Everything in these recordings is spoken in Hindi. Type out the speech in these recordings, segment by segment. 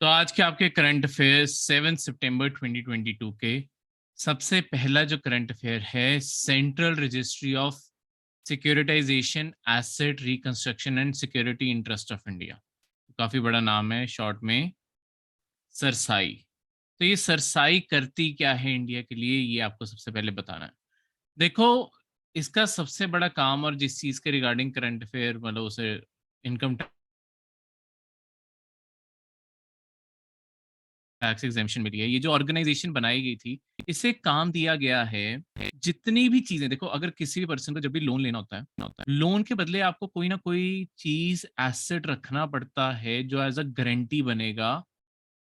तो आज के आपके करंट अफेयर्स 7 सितंबर 2022 के सबसे पहला जो करंट अफेयर है, central registry of securitisation asset reconstruction and security interest of India. काफी बड़ा नाम है, शॉर्ट में सरसाई। तो ये सरसाई करती क्या है इंडिया के लिए, ये आपको सबसे पहले बताना है। देखो, इसका सबसे बड़ा काम और जिस चीज के रिगार्डिंग करंट अफेयर मतलब उसे इनकम टैक्स एग्जेम्पशन मिली है, ये जो ऑर्गेनाइजेशन बनाई गई थी, इसे काम दिया गया है जितनी भी चीजें। देखो, अगर किसी भी पर्सन को जब भी लोन लेना होता है, लोन के बदले आपको कोई ना कोई चीज एसेट रखना पड़ता है जो एज अ गारंटी बनेगा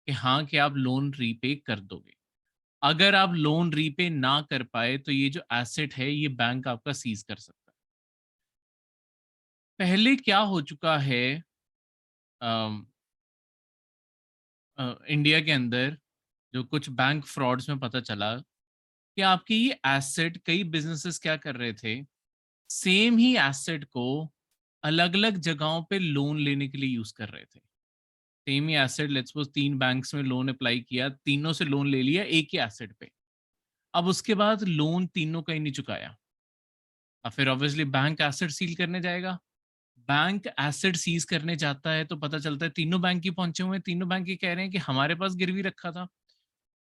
कि हाँ, कि आप लोन रीपे कर दोगे। अगर आप लोन रीपे ना कर पाए तो ये जो एसेट है ये बैंक आपका सीज कर सकता है। पहले क्या हो चुका है, इंडिया के अंदर जो कुछ बैंक फ्रॉड्स में पता चला कि आपकी ये एसेट, कई बिजनेसेस क्या कर रहे थे, सेम ही एसेट को अलग अलग जगहों पे लोन लेने के लिए यूज कर रहे थे। Same he asset, let's suppose 3 banks में लोन अप्लाई किया, तीनों से लोन ले लिया एक ही एसेट पे। अब उसके बाद लोन तीनों का ही नहीं चुकाया, अब फिर ऑब्वियसली बैंक एसेट सील करने जाएगा। बैंक एसेट सीज करने जाता है तो पता चलता है तीनों बैंक ही पहुंचे हुए हैं, तीनों बैंक ही कह रहे हैं कि हमारे पास गिरवी रखा था।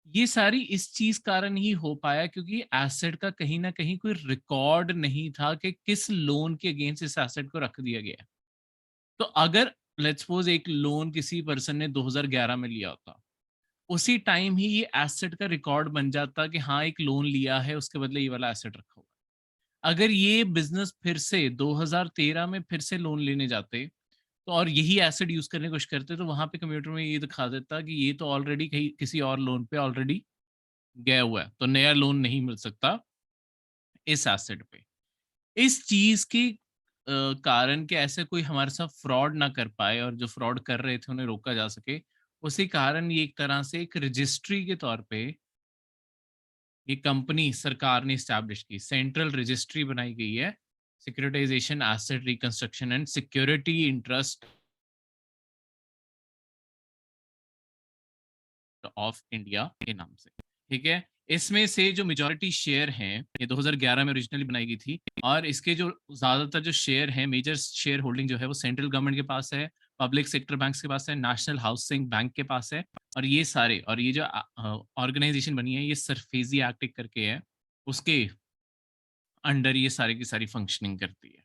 ये सारी इस चीज कारण ही हो पाया क्योंकि एसेट का कहीं ना कहीं कोई रिकॉर्ड नहीं था कि किस लोन के अगेंस्ट इस एसेट को रख दिया गया है। तो अगर लेट्स सपोज एक लोन किसी पर्सन ने 2011 में लिया होता, उसी टाइम ही ये एसेट का रिकॉर्ड बन जाता कि हाँ, एक लोन लिया है, उसके बदले ये वाला एसेट रखा हुआ। अगर ये बिजनेस फिर से 2013 में फिर से लोन लेने जाते तो और यही एसेट यूज करने की कोशिश करते, तो वहां पे कंप्यूटर में ये दिखा देता कि ये तो ऑलरेडी कहीं किसी और लोन पे ऑलरेडी गया हुआ है, तो नया लोन नहीं मिल सकता इस एसेट पे। इस चीज की कारण कि ऐसे कोई हमारे साथ फ्रॉड ना कर पाए और जो फ्रॉड कर रहे थे उन्हें रोका जा सके, उसी कारण ये एक तरह से एक रजिस्ट्री के तौर पे ये कंपनी सरकार ने स्टैब्लिश की, सेंट्रल रजिस्ट्री बनाई गई है, securitisation asset reconstruction and security interest of India के नाम से। ठीक है, इसमें से जो मेजॉरिटी शेयर हैं, ये 2011 में ओरिजिनली बनाई गई थी, और इसके जो ज्यादातर जो शेयर हैं, मेजर शेयर होल्डिंग जो है वो सेंट्रल गवर्नमेंट के पास है, पब्लिक सेक्टर बैंक्स के पास है, नेशनल हाउसिंग बैंक के पास है। और ये सारे, और ये जो ऑर्गेनाइजेशन बनी है, ये सरफेजी एक्ट करके है, उसके अंडर ये सारी की सारी फंक्शनिंग करती है।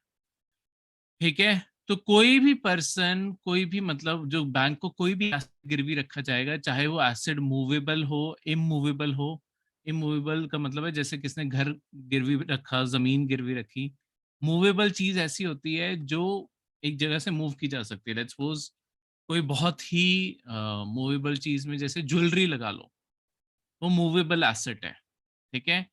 ठीक है, तो कोई भी पर्सन, कोई भी मतलब जो बैंक को कोई भी एसेट गिरवी रखा जाएगा, चाहे वो एसेट मूवेबल हो, इमूवेबल हो। इमूवेबल का मतलब है जैसे किसने घर गिरवी रखा, जमीन गिरवी रखी। मूवेबल चीज ऐसी होती है जो एक जगह से मूव की जा सकती है। लेट्स सपोज कोई बहुत ही मूवेबल चीज में जैसे ज्वेलरी लगा लो, वो मूवेबल एसेट है। ठीक है,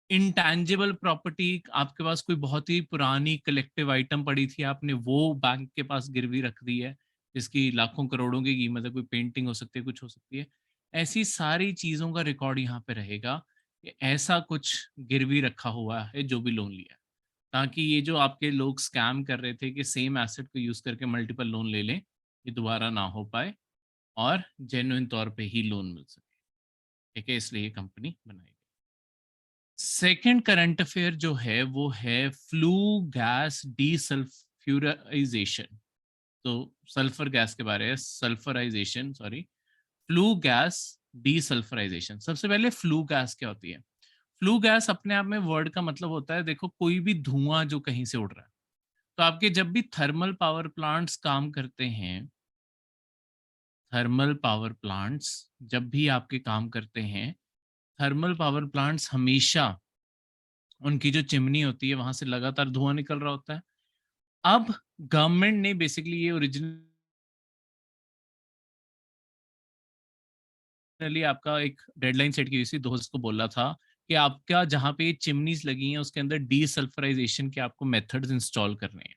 इंटैंजिबल प्रॉपर्टी, आपके पास कोई बहुत ही पुरानी कलेक्टिव आइटम पड़ी थी, आपने वो बैंक के पास गिरवी रख दी है, जिसकी लाखों करोड़ों की कीमत है, कोई पेंटिंग हो सकती है, कुछ हो सकती है। ऐसी सारी चीजों का रिकॉर्ड यहाँ पे रहेगा कि ऐसा कुछ गिरवी रखा हुआ है जो भी लोन लिया है, ताकि ये जो आपके लोग स्कैम कर रहे थे कि सेम एसेट को यूज करके मल्टीपल लोन ले लें, ये दोबारा ना हो पाए और जेन्युइन तौर पे ही लोन मिल सके। ठीक है, इसलिए ये कंपनी बनाई गई। सेकंड करंट अफेयर जो है वो है फ्लू गैस डीसल्फ्यूराइजेशन। तो सल्फर गैस के बारे में, sulphurisation sorry, flue gas desulphurisation. सबसे पहले फ्लू गैस क्या होती है? फ्लू गैस अपने आप में वर्ड का मतलब होता है, देखो, कोई भी धुआं जो कहीं से उड़ रहा है। तो आपके जब भी थर्मल पावर प्लांट्स काम करते हैं, थर्मल पावर प्लांट्स जब भी आपके काम करते हैं, थर्मल पावर प्लांट्स हमेशा, उनकी जो चिमनी होती है वहां से लगातार धुआं निकल रहा होता है। अब गवर्नमेंट ने बेसिकली ये ओरिजिनली आपका एक डेडलाइन सेट की हुई थी, 2000 को बोला था कि आपका जहां पे चिमनीज लगी हैं उसके अंदर डीसल्फराइजेशन के आपको मेथड्स इंस्टॉल करने हैं।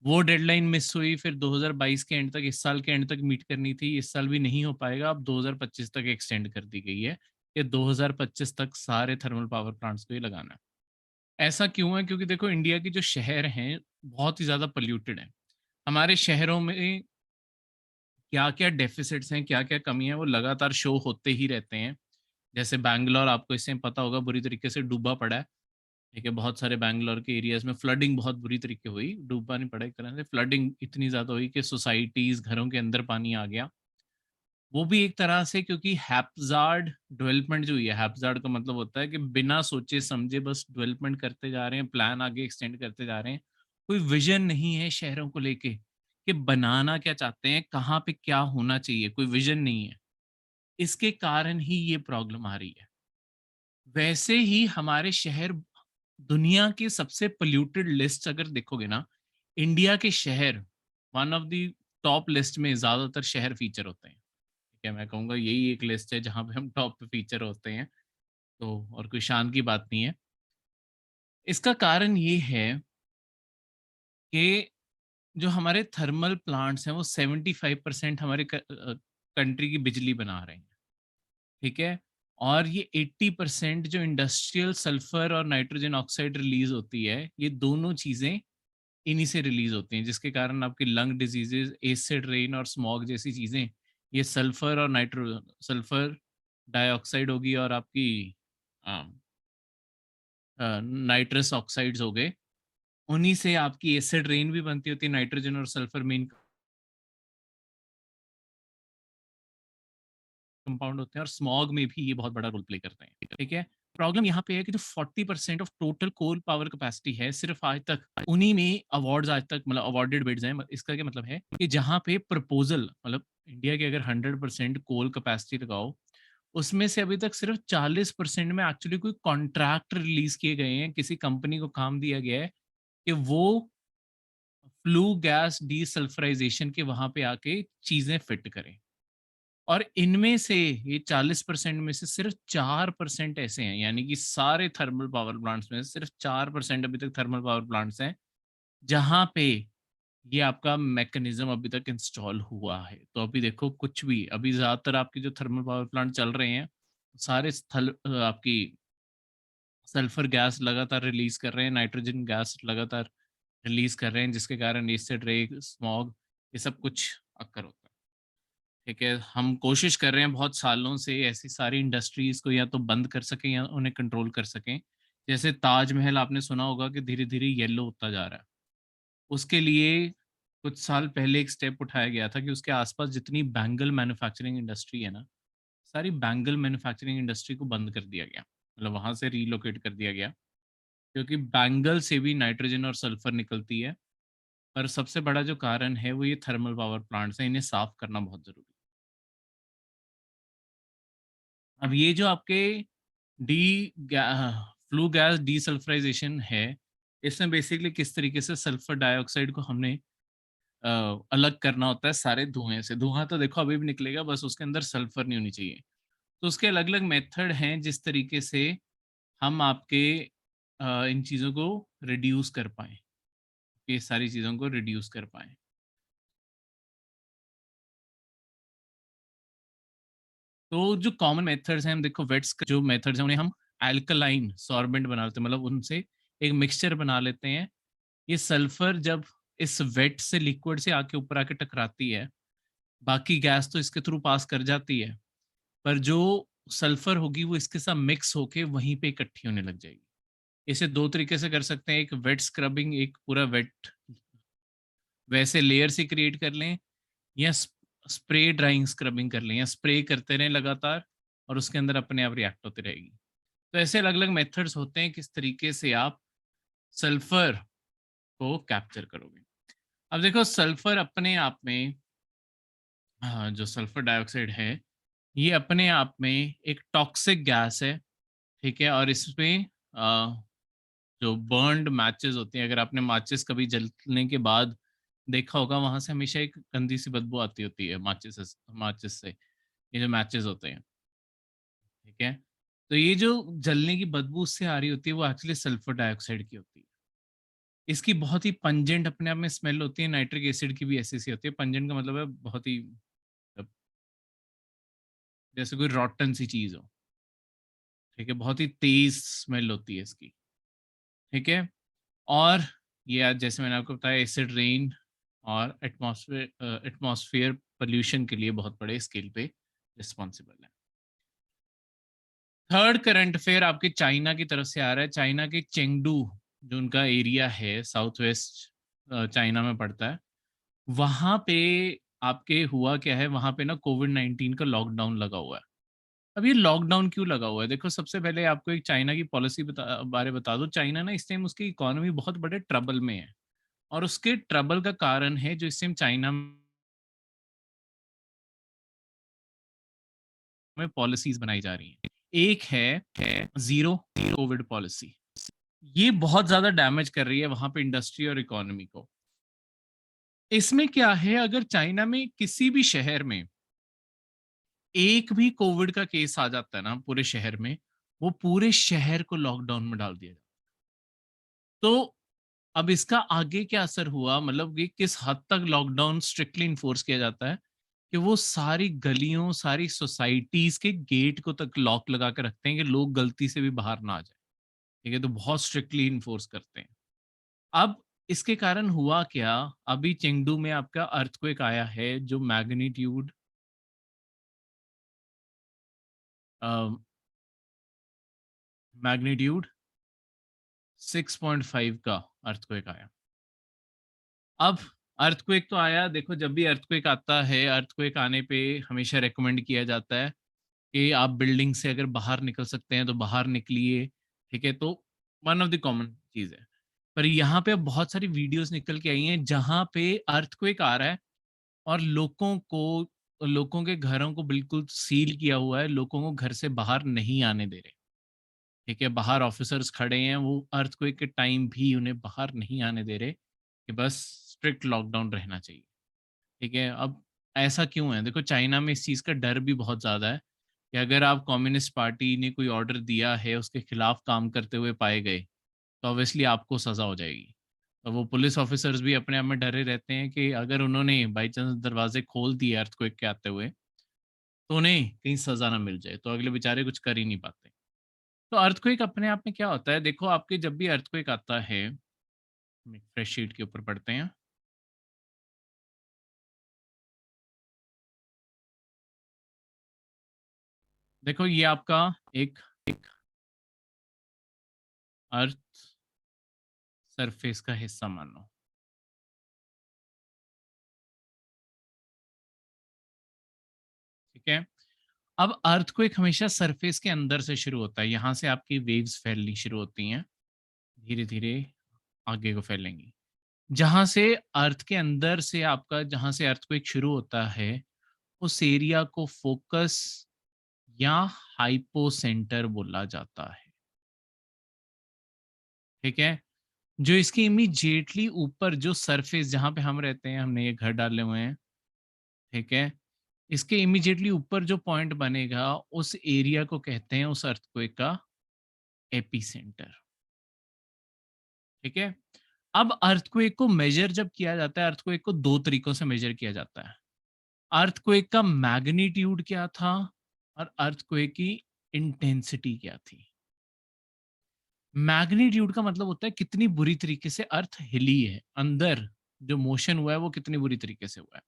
वो डेडलाइन मिस हुई, फिर 2022 के एंड तक, इस साल के एंड तक मीट करनी थी, इस साल भी नहीं हो पाएगा, अब 2025 तक एक्सटेंड कर दी गई है कि 2025 तक सारे थर्मल पावर प्लांट्स को ही लगाना है। ऐसा क्यों है? क्योंकि देखो, इंडिया के जो शहर हैं बहुत ही ज्यादा पोल्यूटेड हैं। हमारे शहरों में क्या-क्या डेफिसिट्स हैं, क्या-क्या कमी है, वो लगातार शो होते ही रहते हैं। जैसे बैंगलोर आपको इस टाइम पता होगा बुरी तरीके से डूबा पड़ा है, ठीक है? बहुत सारे बैंगलोर के एरियाज़ में फ्लडिंग बहुत बुरी तरीके हुई, डूबा नहीं पड़ा एक तरह से, फ्लडिंग इतनी ज़्यादा हुई कि सोसाइटीज़, घरों के अंदर पानी आ गया। वो भी एक तरह से क्योंकि हैप्जार्ड डेवलपमेंट जो हुई है, हैप्जार्ड का मतलब होता है कि बिना सोचे-समझे बस डेवलपमेंट करते जा रहे हैं, प्लान आगे एक्सटेंड करते जा रहे हैं। कोई विज़न नहीं है शहरों को लेके कि बनाना क्या चाहते हैं, कहाँ पे क्या होना चाहिए, कोई विज़न नहीं है। इसके कारण ही ये प्रॉब्लम आ रही है। वैसे ही हमारे शहर दुनिया की सबसे पॉल्यूटेड लिस्ट अगर देखोगे ना, इंडिया के शहर one of the top list में ज़्यादातर शहर फीचर होते हैं। ठीक है, मैं कहूँगा यही एक लिस्ट है जहाँ पे हम टॉप पे फीचर होते हैं, तो और कोई शान की बात नहीं है। इसका कारण ये है कि जो हमारे थर्मल प्लांट्स हैं वो 75% हमारे कंट्री की बिजली बना रहे हैं, ठीक है? और ये 80% जो इंडस्ट्रियल सल्फर और नाइट्रोजन ऑक्साइड रिलीज़ होती है, ये दोनों चीज़ें इन्हीं से रिलीज़ होती हैं, जिसके कारण आपकी लंग डिजीज़ेज़, एसिड रेन और स्मॉग जैसी चीज़ें, ये सल्फर और सल्फर डाइऑक्साइड होगी और आपकी अ नाइट्रस ऑक्साइड्स हो गए, उन्हीं से आपकी एसिड रेन भी बनती होती है, नाइट्रोजन और सल्फर मेन कंपाउंड होते हैं और स्मॉग में भी ये बहुत बड़ा रोल प्ले करते हैं, ठीक है? प्रॉब्लम यहाँ पे है कि जो 40% of total coal power capacity है, सिर्फ आज तक उन्हीं में अवार्ड्स आज तक मतलब अवार्डेड बिड्स हैं। इसका क्या मतलब है कि जहाँ पे प्रपोज़ल मतलब इंडिया की अगर 100% कोल कैपेसिटी लगाओ, उसमें से अभी तक सिर्फ 40% में एक्चुअली कोई कॉन्ट्रैक्ट रिलीज़ किए गए हैं, किसी कंपनी को काम दिया गया है कि वो फ्लू गैस डीसल्फराइज़ेशन के वहाँ पे आके चीज़ें फिट करें। और इनमें से ये 40% में से सिर्फ 4% ऐसे हैं, यानी कि सारे थर्मल पावर प्लांट्स में से सिर्फ 4% अभी तक थर्मल पावर प्लांट्स हैं, जहाँ पे ये आपका मैकेनिज़्म अभी तक इंस्टॉल हुआ है। तो अभी देखो कुछ भी अभी ज़्यादातर आपके जो थर्मल पावर प्लांट चल रहे हैं, सारे आपकी सल्फर गैस लगातार रिलीज़ कर रहे हैं, नाइट्रोजन गैस लगातार रिलीज़ कर रहे हैं, जिसके कारण एसिड रेन, स्मॉग ये सब कुछ अक्कर होता है। ठीक है, हम कोशिश कर रहे हैं बहुत सालों से ऐसी सारी इंडस्ट्रीज़ को या तो बंद कर सकें या उन्हें कंट्रोल कर सकें। जैसे ताजमहल आपने सुना होगा कि धीरे-धीरे येलो होता जा रहा है। उसके लिए कुछ साल पहले एक स्टेप उठाया गया था कि उसके आस-पास जितनी बैंगल मैन्युफैक्चरिंग इंडस्ट्री है ना, सारी बैंगल मैन्युफैक्चरिंग इंडस्ट्री को बंद कर दिया गया। मतलब वहाँ से रिलोकेट कर दिया गया, क्योंकि बैंगल से भी नाइट्रोजन और सल्फर निकलती है। पर सबसे बड़ा जो कारण है वो ये थर्मल पावर प्लांट्स हैं, इन्हें साफ़ करना बहुत ज़रूरी है। अब ये जो आपके डी फ्लू गैस डीसल्फराइज़ेशन है, इसमें बेसिकली किस तरीके से सल्फर डाइऑक्साइड को हमने अलग करना होता है सारे धुएँ से। धुआँ तो देखो अभी भी निकलेगा, बस उसके अंदर सल्फर नहीं होनी चाहिए। तो उसके अलग-अलग मेथड हैं जिस तरीके से हम आपके इन चीज़ों को रिड्यूस कर पाएँ, ये सारी चीज़ों को रिड्यूस कर पाएँ। तो जो कॉमन मेथड्स हैं, हम देखो वेट्स का जो मेथड्स हैं उन्हें हम अल्कलाइन सॉर्बेंट बना लेते हैं, मतलब उनसे एक मिक्सचर बना लेते हैं। ये सल्फर जब इस वेट से लिक्विड से आके ऊपर आके टकराती है, बाकी गैस तो इसके थ्रू पास कर जाती है, पर जो सल्फर होगी वो इसके साथ मिक्स होके वहीं पे इकट्ठी होने लग जाएगी। इसे 2 तरीके से कर सकते हैं, एक वेट स्क्रबिंग, एक पूरा वेट वैसे लेयर से क्रिएट कर लें, या स्प्रे ड्राइंग स्क्रबिंग कर लें, या स्प्रे करते रहें लगातार और उसके अंदर अपने आप रिएक्ट होती रहेगी। तो ऐसे अलग-अलग मेथड्स होते हैं किस तरीके से आप सल्फर को कैप्चर करोगे। अब देखो सल्फर अपने आप में जो सल्फर डाइऑक्साइड है, ये अपने आप में एक टॉक्सिक गैस है, ठीक है? और इसमें जो बर्न्ड मैचेज़ होती हैं, अगर आपने माचिस कभी जलने के बाद देखा होगा, वहाँ से हमेशा एक गंदी-सी बदबू आती होती है माचिस से, ये जो मैचेज़ होते हैं, ठीक है? तो ये जो जलने की बदबू उससे आ रही होती है, वो एक्चुअली सल्फर डाइऑक्साइड की होती है। इसकी बहुत ही पंजेंट अपने आप में स्मेल होती है, नाइट्रिक एसिड की भी ऐसी-ऐसी होती है। पंजेंट का मतलब है बहुत ही जैसे कोई रॉटन सी चीज़ हो, ठीक है? बहुत ही तेज़ स्मेल होती है इसकी, ठीक है? और ये आज जैसे मैंने आपको बताया एसिड रेन, और एटमॉस्फेयर पोल्यूशन के लिए बहुत बड़े स्केल पे रिस्पॉन्सिबल है। थर्ड करंट अफेयर आपके चाइना की तरफ से आ रहा है। चाइना के चेंगडू जो उनका एरिया है, साउथ वेस्ट चाइना में पड़ता है, वहाँ पे आपके हुआ क्या है, वहाँ पे ना कोविड-19 का लॉकडाउन लगा हुआ है। अब ये लॉकडाउन क्यों लगा हुआ है? देखो, सबसे पहले आपको एक चाइना की पॉलिसी बारे बता दूँ। चाइना ना इस टाइम उसकी इकोनॉमी बहुत बड़े ट्रबल में है, और उसके ट्रबल का कारण है जो इस टाइम चाइना में पॉलिसीज़ बनाई जा रही हैं। एक है ज़ीरो कोविड पॉलिसी। ये बहुत ज़्यादा डैमेज कर रही है वहाँ पे इंडस्ट्री और इकोनॉमी को। इसमें क्या है, अगर चाइना में किसी भी शहर में एक भी कोविड का केस आ जाता है ना पूरे शहर में, वो पूरे शहर को लॉकडाउन में डाल दिया जाता है। तो अब इसका आगे क्या असर हुआ, मतलब कि किस हद तक लॉकडाउन स्ट्रिक्टली इन्फोर्स किया जाता है, कि वो सारी गलियों, सारी सोसाइटीज़ के गेट को तक लॉक लगा के रखते हैं कि लोग गलती से भी बाहर ना आ जाएँ। ठीक है? तो बहुत स्ट्रिक्टली इन्फोर्स करते हैं। अब इसके कारण हुआ क्या, अभी चेंगडू में आपका अर्थक्वेक आया है जो अ, मैग्नीट्यूड 6.5 का अर्थक्वेक आया। अब अर्थक्वेक तो आया, देखो जब भी अर्थक्वेक आता है, अर्थक्वेक आने पे हमेशा रिकमेंड किया जाता है कि आप बिल्डिंग से अगर बाहर निकल सकते हैं तो बाहर निकलिए, ठीक है? तो वन ऑफ द कॉमन चीज़ है। पर यहाँ पे अब बहुत सारी वीडियोज़ निकल के आई हैं जहाँ पे अर्थक्वेक आ रहा है और लोगों के घरों को बिल्कुल सील किया हुआ है, लोगों को घर से बाहर नहीं आने दे रहे। ठीक है? बाहर ऑफिसर्स खड़े हैं, वो अर्थक्वेक के टाइम भी उन्हें बाहर नहीं आने दे रहे, कि बस स्ट्रिक्ट लॉकडाउन रहना चाहिए। ठीक है? अब ऐसा क्यों है? देखो, चाइना में इस चीज़ का डर भी बहुत ज़्यादा है कि अगर आप कम्युनिस्ट पार्टी ने कोई ऑर्डर दिया है, उसके खिलाफ काम करते हुए पाए गए, तो ऑब्वियसली आपको सज़ा हो जाएगी। तो वो पुलिस ऑफिसर्स भी अपने आप में डरे रहते हैं कि अगर उन्होंने बाई चांस दरवाज़े खोल दिए अर्थक्वेक के आते हुए, तो उन्हें कहीं सज़ा ना मिल जाए, तो अगले बेचारे कुछ कर ही नहीं पाते। तो अर्थक्वेक अपने आप में क्या होता है, देखो आपके जब भी अर्थक्वेक आता है, हम एक फ्रेश शीट के ऊपर पढ़ते हैं। देखो ये आपका एक एक अर्थ सरफेस का हिस्सा मान लो, ठीक है? अब अर्थक्वेक हमेशा सरफेस के अंदर से शुरू होता है, यहाँ से आपकी वेव्स फैलनी शुरू होती हैं, धीरे-धीरे आगे को फैलेंगी। जहाँ से अर्थ के अंदर से आपका जहाँ से अर्थक्वेक शुरू होता है, उस एरिया को फोकस या हाइपोसेंटर बोला जाता है, ठीक है? जो इसके इमीडिएटली ऊपर जो सरफेस जहाँ पे हम रहते हैं, हमने ये घर डाले हुए हैं, ठीक है? इसके इमीडिएटली ऊपर जो पॉइंट बनेगा, उस एरिया को कहते हैं उस अर्थक्वेक का एपिसेंटर, ठीक है? अब अर्थक्वेक को मेजर जब किया जाता है, अर्थक्वेक को 2 तरीकों से मेजर किया जाता है। अर्थक्वेक का मैग्नीट्यूड क्या था और अर्थक्वेक की इंटेंसिटी क्या थी। मैग्नीट्यूड का मतलब होता है कितनी बुरी तरीके से अर्थ हिली है, अंदर जो मोशन हुआ है वो कितनी बुरी तरीके से हुआ है।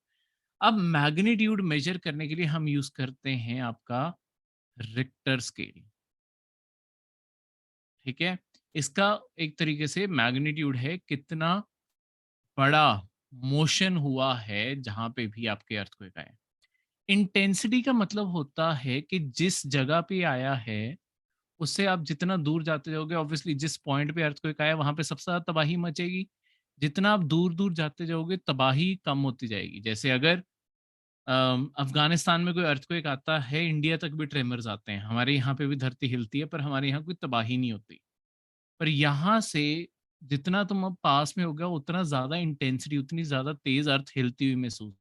अब मैग्नीट्यूड मेजर करने के लिए हम यूज करते हैं आपका रिक्टर स्केल, ठीक है? इसका एक तरीके से मैग्नीट्यूड है कितना बड़ा मोशन हुआ है जहां पे भी आपके अर्थक्वेक आए। इंटेंसिटी का मतलब होता है कि जिस जगह पे आया है उससे आप जितना दूर जाते जाओगे, ऑब्वियसली जिस पॉइंट पे अर्थक्वेक आया वहां पे सबसे ज्यादा तबाही मचेगी। जितना आप दूर दूर जाते जाओगे तबाही कम होती जाएगी। जैसे अगर अफगानिस्तान में कोई अर्थक्वेक आता है, इंडिया तक भी ट्रेमर्स आते हैं, हमारे यहाँ पे भी धरती हिलती है, पर हमारे यहाँ कोई तबाही नहीं होती। पर यहाँ से जितना तुम अब पास में होगा उतना ज्यादा इंटेंसिटी, उतनी ज्यादा तेज अर्थ हिलती हुई महसूस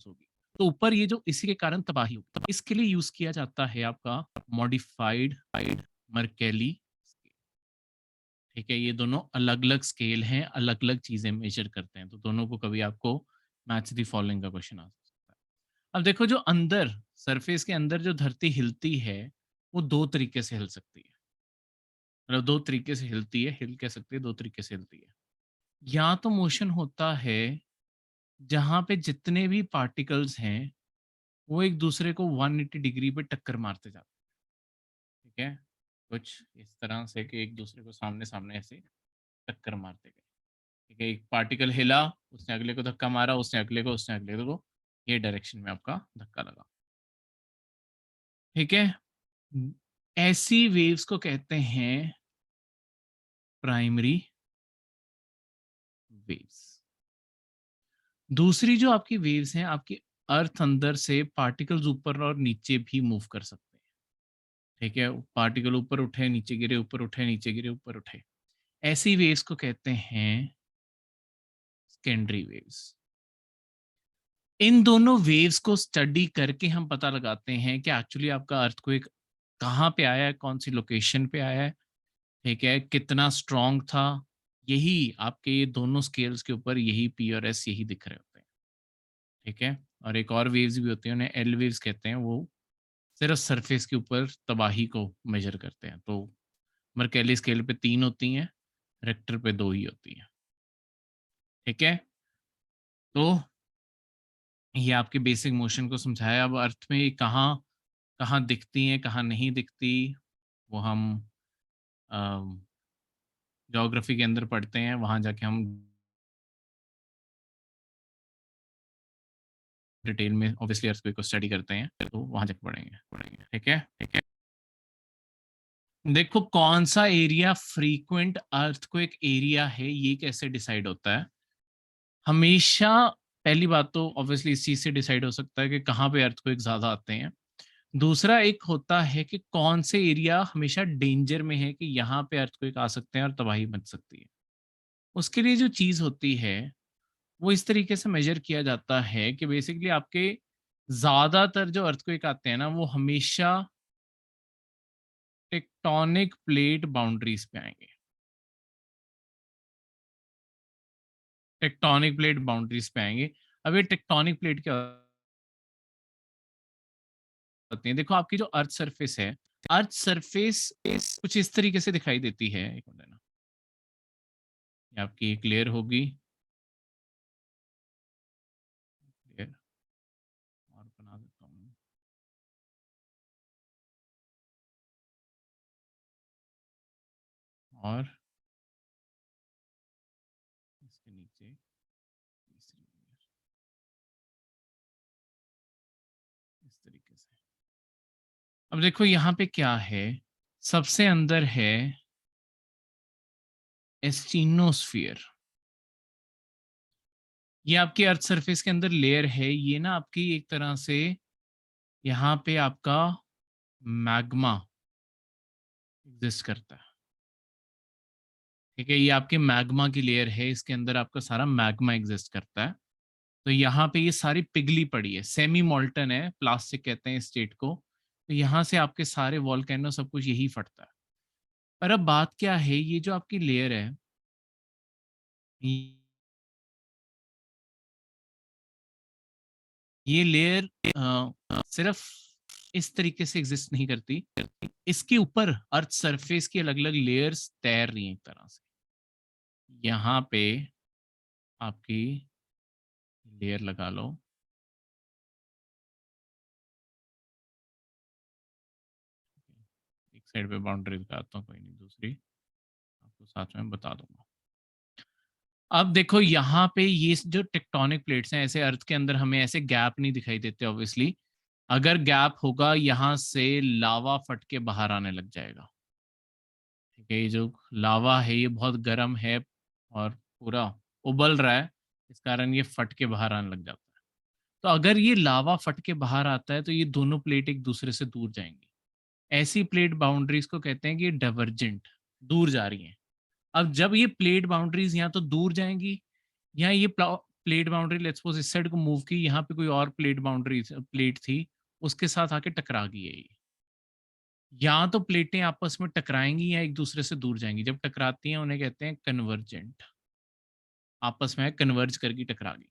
होगी। तो ऊपर ये जो इसी के कारण तबाही होगी, तो इसके लिए यूज किया जाता है आपका मॉडिफाइड मर्केली स्केल, ठीक है? ये दोनों अलग अलग स्केल हैं, अलग अलग चीजें मेजर करते हैं, तो दोनों को कभी आपको मैच द फॉलोइंग का क्वेश्चन आ सकता है। अब देखो, जो अंदर सरफेस के अंदर जो धरती हिलती है वो दो तरीके से हिल सकती है। मतलब दो तरीके से हिलती है, हिल कह सकते हैं, दो तरीके से हिलती है। या तो मोशन होता है जहाँ पे जितने भी पार्टिकल्स हैं, वो एक दूसरे को 180 डिग्री पे टक्कर मारते जाते हैं, ठीक है? कुछ इस तरह से कि एक दूसरे को सामने-सामने ऐसे टक्कर मारते गए, ठीक है? एक पार्टिकल हिला, उसने अगले को धक्का मारा, उसने अगले को, ये डायरेक्शन में आपका धक्का लगा, ठीक है? ऐसी वेव्स को कहते हैं प्राइमरी वेव्स। दूसरी जो आपकी वेव्स हैं, आपकी अर्थ अंदर से पार्टिकल्स ऊपर और नीचे भी मूव कर सकते हैं, ठीक है? पार्टिकल ऊपर उठे, नीचे गिरे, ऊपर उठे, नीचे गिरे, ऊपर उठे। ऐसी वेव्स को कहते हैं सेकेंडरी वेव्स। इन दोनों वेव्स को स्टडी करके हम पता लगाते हैं कि एक्चुअली आपका अर्थक्वेक कहाँ पे आया है, कौन सी लोकेशन पे आया है, ठीक है? कितना स्ट्रॉन्ग था। यही आपके ये दोनों स्केल्स के ऊपर यही पी और एस यही दिख रहे होते हैं, ठीक है? और एक और वेव्स भी होती हैं, उन्हें एल वेव्स कहते हैं, वो सिर्फ सरफेस के ऊपर तबाही को मेजर करते हैं। तो मर्केली स्केल पे 3 होती हैं, रिक्टर पे 2 ही होती हैं, ठीक है? तो ये आपके बेसिक मोशन को समझाया। अब अर्थ में ये कहाँ कहाँ दिखती हैं, कहाँ नहीं दिखती, वो हम ज्योग्राफी के अंदर पढ़ते हैं, वहाँ जाके हम डिटेल में ऑब्वियसली अर्थक्वेक को स्टडी करते हैं, तो वहाँ जाके पढ़ेंगे पढ़ेंगे, ठीक है? ठीक है। देखो कौन सा एरिया फ्रीक्वेंट अर्थक्वेक एरिया है, ये कैसे डिसाइड होता है? हमेशा पहली बात तो ऑब्वियसली इस चीज से डिसाइड हो सकता है कि कहाँ पे अर्थक्वेक ज्यादा आते हैं। दूसरा एक होता है कि कौन से एरिया हमेशा डेंजर में है कि यहाँ पे अर्थक्वेक आ सकते हैं और तबाही मच सकती है। उसके लिए जो चीज होती है वो इस तरीके से मेजर किया जाता है कि बेसिकली आपके ज्यादातर जो अर्थक्वेक आते हैं ना, वो हमेशा टेक्टोनिक प्लेट बाउंड्रीज पे आएंगे। टेक्टोनिक प्लेट बाउंड्रीज पे आएंगे। अब ये टेक्टोनिक प्लेट क्या होती है? देखो आपकी जो अर्थ सरफेस है, अर्थ सरफेस कुछ इस तरीके से दिखाई देती है। एक मिनट ना, ये आपकी एक लेयर होगी, लेयर और बना देता हूँ, और इसके नीचे तीसरी लेयर इस तरीके से। अब देखो यहाँ पे क्या है, सबसे अंदर है एस्टीनोस्फियर। ये आपकी अर्थ सरफेस के अंदर लेयर है, ये ना आपकी एक तरह से यहाँ पे आपका मैग्मा एग्जिस्ट करता है, ठीक है? ये आपके मैग्मा की लेयर है, इसके अंदर आपका सारा मैग्मा एग्जिस्ट करता है। तो यहाँ पे ये सारी पिघली पड़ी है, सेमी मोल्टन है, प्लास्टिक कहते हैं स्टेट को। तो यहाँ से आपके सारे वॉल्केनो सब कुछ यही फटता है। पर अब बात क्या है, ये जो आपकी लेयर है, ये लेयर सिर्फ इस तरीके से एग्जिस्ट नहीं करती, इसके ऊपर अर्थ सरफेस की अलग अलग लेयर्स तैर रही हैं एक तरह से। यहाँ पे आपकी लेयर लगा लो, एक साइड पे बाउंड्री दिखाता हूँ, कोई नहीं, दूसरी आपको साथ में बता दूंगा। अब देखो यहाँ पे ये जो टेक्टोनिक प्लेट्स हैं, ऐसे अर्थ के अंदर हमें ऐसे गैप नहीं दिखाई देते ऑब्वियसली। अगर गैप होगा, यहाँ से लावा फट के बाहर आने लग जाएगा, ठीक है? ये जो लावा है ये बहुत गर्म है और पूरा उबल रहा है, इस कारण ये फट के बाहर आने लग जाता है। तो अगर ये लावा फट के बाहर आता है तो ये दोनों प्लेट एक दूसरे से दूर जाएंगी। ऐसी प्लेट बाउंड्रीज को कहते हैं कि डाइवर्जेंट, दूर जा रही हैं। अब जब ये प्लेट बाउंड्रीज यहाँ तो दूर जाएंगी, यहाँ ये प्लेट बाउंड्री लेट्स सपोज इस साइड को मूव की, यहाँ पे कोई और प्लेट बाउंड्री प्लेट थी, उसके साथ आके टकरा गई है ये। या तो प्लेटें आपस में टकराएंगी या एक दूसरे से दूर जाएंगी। जब टकराती हैं उन्हें कहते हैं कन्वर्जेंट, आपस में कन्वर्ज करके टकरा गई।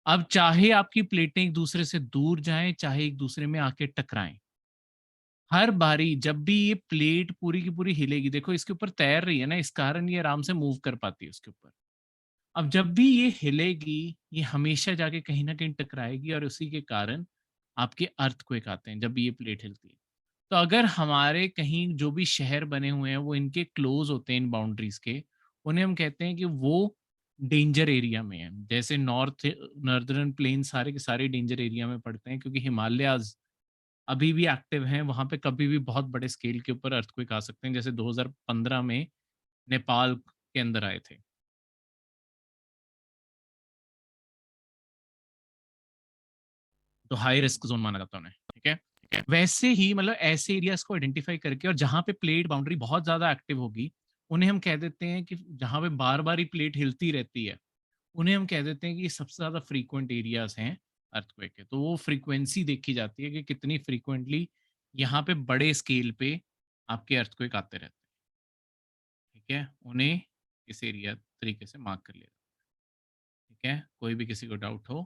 अब चाहे आपकी प्लेटें एक दूसरे से दूर जाएं, चाहे एक दूसरे में आके टकराएं, हर बारी जब भी ये प्लेट पूरी की पूरी हिलेगी, देखो इसके ऊपर तैर रही है ना, इस कारण ये आराम से मूव कर पाती है उसके ऊपर। अब जब भी ये हिलेगी, ये हमेशा जाके कहीं न कहीं टकराएगी और उसी के कारण आपके अर्थक्वेक आते हैं, जब भी ये प्लेट हिलती है। तो अगर हमारे कहीं जो भी शहर बने हुए हैं, वो इनके क्लोज़ होते हैं इन बाउंड्रीज़ के, उन्हें हम कहते हैं कि वो डेंजर एरिया में हैं। जैसे नॉर्दर्न प्लेन सारे के सारे डेंजर एरिया में पड़ते हैं, क्योंकि हिमालयाज़ अभी भी एक्टिव हैं, वहाँ पे कभी भी बहुत बड़े स्केल के ऊपर अर्थक्वेक आ सकते हैं, जैसे 2015 में नेपाल के अंदर आए थे। तो हाई रिस्क ज़ोन माना जाता है उन्हें, ठीक है? वैसे ही मतलब ऐसे एरियाज़ को आइडेंटिफ़ाई करके, और जहाँ पे प्लेट बाउंड्री बहुत ज़्यादा एक्टिव होगी, उन्हें हम कह देते हैं कि जहाँ पे बार-बार ही प्लेट हिलती रहती है, उन्हें हम कह देते हैं कि ये सबसे ज़्यादा फ्रीक्वेंट एरियाज़ हैं अर्थक्वेक के। तो वो फ्रीक्वेंसी देखी जाती है कि कितनी फ्रीक्वेंटली यहाँ पे बड़े स्केल पे आपके अर्थक्वेक आते रहते हैं, ठीक है? उन्हें इस एरिया तरीके से मार्क कर लिया, ठीक है? कोई भी किसी को डाउट हो